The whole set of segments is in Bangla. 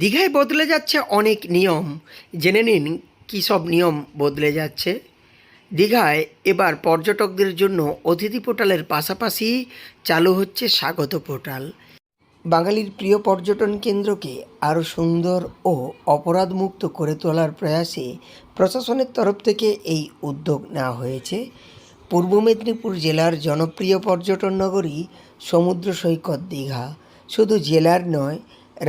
দীঘায় বদলে যাচ্ছে অনেক নিয়ম। জেনে নিন কী সব নিয়ম বদলে যাচ্ছে। দীঘায় এবার পর্যটকদের জন্য অতিথি পোর্টালের পাশাপাশি চালু হচ্ছে স্বাগত পোর্টাল। বাঙালির প্রিয় পর্যটন কেন্দ্রকে আরও সুন্দর ও অপরাধমুক্ত করে তোলার প্রয়াসে প্রশাসনের তরফ থেকে এই উদ্যোগ নেওয়া হয়েছে। পূর্ব মেদিনীপুর জেলার জনপ্রিয় পর্যটন নগরী সমুদ্র সৈকত দীঘা শুধু জেলার নয়,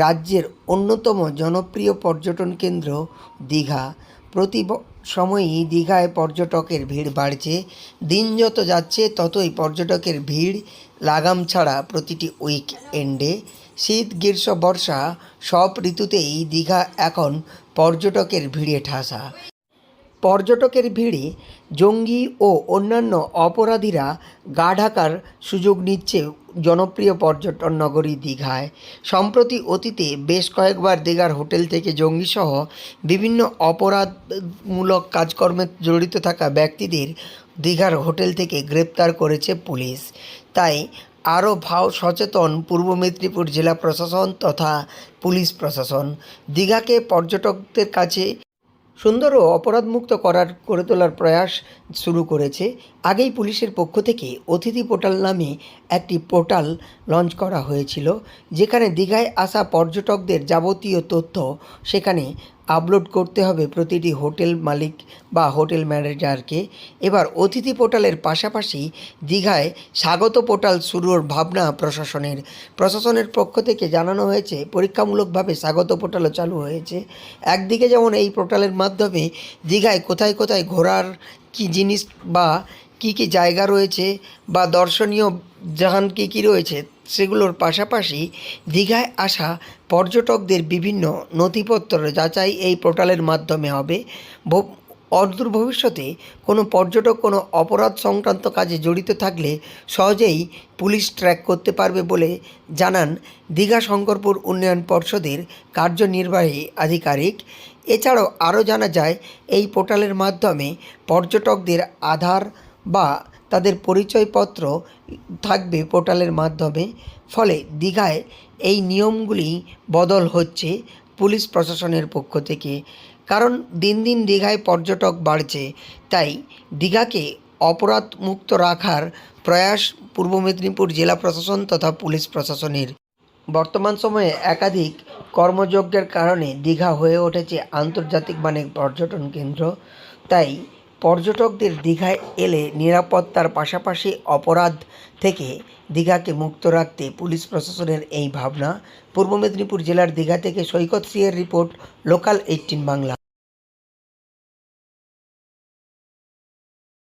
রাজ্যের অন্যতম জনপ্রিয় পর্যটন কেন্দ্র দীঘা। প্রতি সময়ই দীঘায় পর্যটকের ভিড় বাড়ছে। দিন যত যাচ্ছে ততই পর্যটকের ভিড় লাগাম ছাড়া প্রতিটি উইকএন্ডে। শীত, গ্রীষ্ম, বর্ষা সব ঋতুতেই দীঘা এখন পর্যটকের ভিড়ে ঠাসা। পর্যটকের ভিড়ে জঙ্গি ও অন্যান্য অপরাধীরা গা ঢাকার সুযোগ নিচ্ছে জনপ্রিয় পর্যটন নগরী দীঘায়। সম্প্রতি অতীতে বেশ কয়েকবার দীঘার হোটেল থেকে জঙ্গিসহ বিভিন্ন অপরাধমূলক কাজকর্মে জড়িত থাকা ব্যক্তিদের দীঘার হোটেল থেকে গ্রেপ্তার করেছে পুলিশ। তাই আরও সচেতন পূর্ব মেদিনীপুর জেলা প্রশাসন তথা পুলিশ প্রশাসন। দীঘাকে পর্যটকদের কাছে সুন্দর ও অপরাধমুক্ত করে তোলার প্রয়াস শুরু করেছে। আগেই পুলিশের পক্ষ থেকে অতিথি পোর্টাল নামে একটি পোর্টাল লঞ্চ করা হয়েছিল, যেখানে দীঘায় আসা পর্যটকদের যাবতীয় তথ্য সেখানে আপলোড করতে হবে প্রতিটি হোটেল মালিক বা হোটেল ম্যানেজারকে। এবার অতিথি পোর্টালের পাশাপাশি দীঘায় স্বাগত পোর্টাল শুরুর ভাবনা প্রশাসনের পক্ষ থেকে জানানো হয়েছে। পরীক্ষামূলকভাবে স্বাগত পোর্টালও চালু হয়েছে। একদিকে যেমন এই পোর্টালের মাধ্যমে দীঘায় কোথায় কোথায় ঘোরার কী জিনিস বা কী কী জায়গা রয়েছে বা দর্শনীয় স্থান কী কী রয়েছে সেগুলোর পাশাপাশি দীঘায় আসা পর্যটকদের বিভিন্ন নথিপত্র যাচাই এই পোর্টালের মাধ্যমে হবে। অদূর ভবিষ্যতে কোনো পর্যটক কোনো অপরাধ সংক্রান্ত কাজে জড়িত থাকলে সহজেই পুলিশ ট্র্যাক করতে পারবে বলে জানান দীঘা শঙ্করপুর উন্নয়ন পর্ষদের কার্যনির্বাহী আধিকারিক। এছাড়াও আরও জানা যায়, এই পোর্টালের মাধ্যমে পর্যটকদের আধার বা তাদের পরিচয়পত্র থাকবে পোর্টালের মাধ্যমে। ফলে দীঘায় এই নিয়মগুলি বদল হচ্ছে পুলিশ প্রশাসনের পক্ষ থেকে। কারণ দিন দিন দীঘায় পর্যটক বাড়ছে, তাই দীঘাকে অপরাধ মুক্ত রাখার প্রয়াস পূর্ব মেদিনীপুর জেলা প্রশাসন তথা পুলিশ প্রশাসনের। বর্তমান সময়ে একাধিক কর্মযজ্ঞের কারণে দীঘা হয়ে উঠেছে আন্তর্জাতিক মানের পর্যটন কেন্দ্র। তাই পর্যটকদের দীঘায় এলে নিরাপত্তার পাশাপাশি অপরাধ থেকে দীঘাকে মুক্ত রাখতে পুলিশ প্রশাসনের এই ভাবনা। পূর্ব মেদিনীপুর জেলার দীঘা থেকে সৈকত সিংয়ের রিপোর্ট, লোকাল 18 বাংলা।